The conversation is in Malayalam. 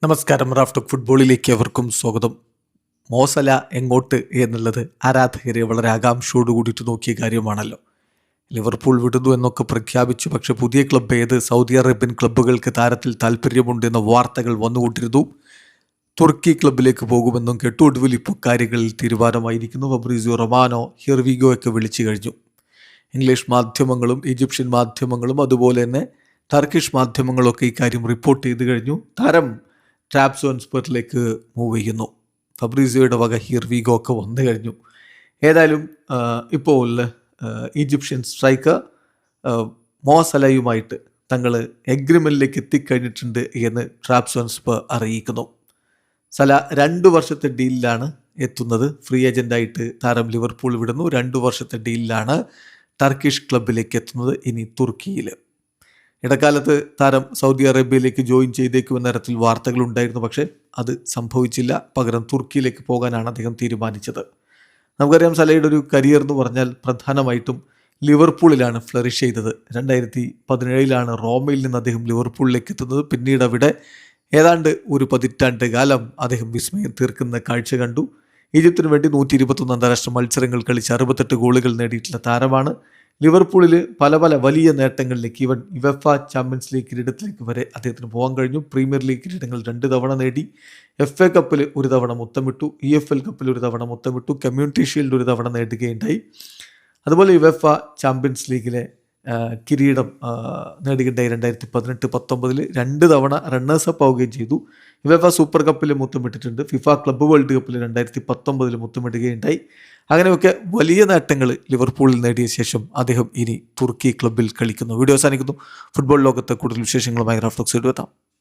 നമസ്കാരം. റാഫ്റ്റോക്ക് ഫുട്ബോളിലേക്ക് അവർക്കും സ്വാഗതം. മോസല എങ്ങോട്ട് എന്നുള്ളത് ആരാധകരെ വളരെ ആകാംക്ഷയോട് കൂടിയിട്ട് നോക്കിയ കാര്യമാണല്ലോ. ലിവർപൂൾ വിടുന്നു എന്നൊക്കെ പ്രഖ്യാപിച്ചു. പക്ഷെ പുതിയ ക്ലബ്ബ് ഏത്? സൗദി അറേബ്യൻ ക്ലബ്ബുകൾക്ക് താരത്തിൽ താല്പര്യമുണ്ട് എന്ന വാർത്തകൾ വന്നുകൊണ്ടിരുന്നു. തുർക്കി ക്ലബ്ബിലേക്ക് പോകുമെന്നും കേട്ടു. ഒടുവിൽ ഇപ്പോൾ കാര്യങ്ങളിൽ തീരുമാനമായിരിക്കുന്നു. ഫബ്രീസിയോ റൊമാനോ ഹിർവിഗോ ഒക്കെ വിളിച്ചു കഴിഞ്ഞു. ഇംഗ്ലീഷ് മാധ്യമങ്ങളും ഈജിപ്ഷ്യൻ മാധ്യമങ്ങളും അതുപോലെ തന്നെ ടർക്കിഷ് മാധ്യമങ്ങളൊക്കെ ഇക്കാര്യം റിപ്പോർട്ട് ചെയ്ത് കഴിഞ്ഞു. താരം ട്രാബ്സോൻസ്പറിലേക്ക് മൂവ് ചെയ്യുന്നു. ഫബ്രീസിയോയുടെ വക ഹിർവിഗോ ഒക്കെ വന്നു കഴിഞ്ഞു. ഏതായാലും ഇപ്പോൾ ഈജിപ്ഷ്യൻ സ്ട്രൈക്കർ മോസലയുമായിട്ട് തങ്ങൾ എഗ്രിമെൻറ്റിലേക്ക് എത്തിക്കഴിഞ്ഞിട്ടുണ്ട് എന്ന് ട്രാബ്സോൻസ്പർ അറിയിക്കുന്നു. സല 2 വർഷത്തെ ഡീലിലാണ് എത്തുന്നത്. ഫ്രീ ഏജൻ്റായിട്ട് താരം ലിവർപൂൾ വിടുന്നു. 2 വർഷത്തെ ഡീലിലാണ് ടർക്കിഷ് ക്ലബിലേക്ക് എത്തുന്നത്. ഇനി തുർക്കിയിൽ ഇടക്കാലത്ത് താരം സൗദി അറേബ്യയിലേക്ക് ജോയിൻ ചെയ്തേക്കുമെന്ന തരത്തിൽ വാർത്തകളുണ്ടായിരുന്നു. പക്ഷേ അത് സംഭവിച്ചില്ല. പകരം തുർക്കിയിലേക്ക് പോകാനാണ് അദ്ദേഹം തീരുമാനിച്ചത്. നമുക്കറിയാം, സലയുടെ ഒരു കരിയർ എന്ന് പറഞ്ഞാൽ പ്രധാനമായിട്ടും ലിവർപൂളിലാണ് ഫ്ലറിഷ് ചെയ്തത്. 2017 റോമയിൽ നിന്ന് അദ്ദേഹം ലിവർപൂളിലേക്ക് എത്തുന്നത്. പിന്നീട് അവിടെ ഏതാണ്ട് ഒരു 10 കാലം അദ്ദേഹം വിസ്മയം തീർക്കുന്ന കാഴ്ച കണ്ടു. ഈജിപ്തിന് വേണ്ടി 121 അന്താരാഷ്ട്ര മത്സരങ്ങൾ കളിച്ച് 68 ഗോളുകൾ നേടിയിട്ടുള്ള താരമാണ്. ലിവർപൂളിൽ പല വലിയ നേട്ടങ്ങളിലേക്ക്, ഈവൻ യുവേഫ ചാമ്പ്യൻസ് ലീഗ് കിരീടത്തിലേക്ക് വരെ അദ്ദേഹത്തിന് പോകാൻ കഴിഞ്ഞു. പ്രീമിയർ ലീഗ് കിരീടങ്ങൾ 2 തവണ നേടി. FA കപ്പിൽ 1 തവണ മുത്തമിട്ടു. EFL കപ്പിൽ 1 തവണ മുത്തമിട്ടു. കമ്മ്യൂണിറ്റി ഷീൽഡ് 1 തവണ നേടുകയുണ്ടായി. അതുപോലെ യുവേഫ ചാമ്പ്യൻസ് ലീഗിലെ കിരീടം നേടുകയുണ്ടായി. 2018-19 2 തവണ റണ്ണേഴ്സ് അപ്പ് ആവുകയും ചെയ്തു. യുവേഫ സൂപ്പർ കപ്പിൽ മുത്തമിട്ടിട്ടുണ്ട്. ഫിഫ ക്ലബ്ബ് വേൾഡ് കപ്പിൽ 2019 മുത്തമിടുകയുണ്ടായി. അങ്ങനെയൊക്കെ വലിയ നേട്ടങ്ങൾ ലിവർപൂളിൽ നേടിയ ശേഷം അദ്ദേഹം ഇനി തുർക്കി ക്ലബ്ബിൽ കളിക്കുന്നു. വീഡിയോ അവസാനിക്കുന്നു. ഫുട്ബോൾ ലോകത്തെ കൂടുതൽ വിശേഷങ്ങളുമായി റാഫ്റ്റോക്സ് എത്താം.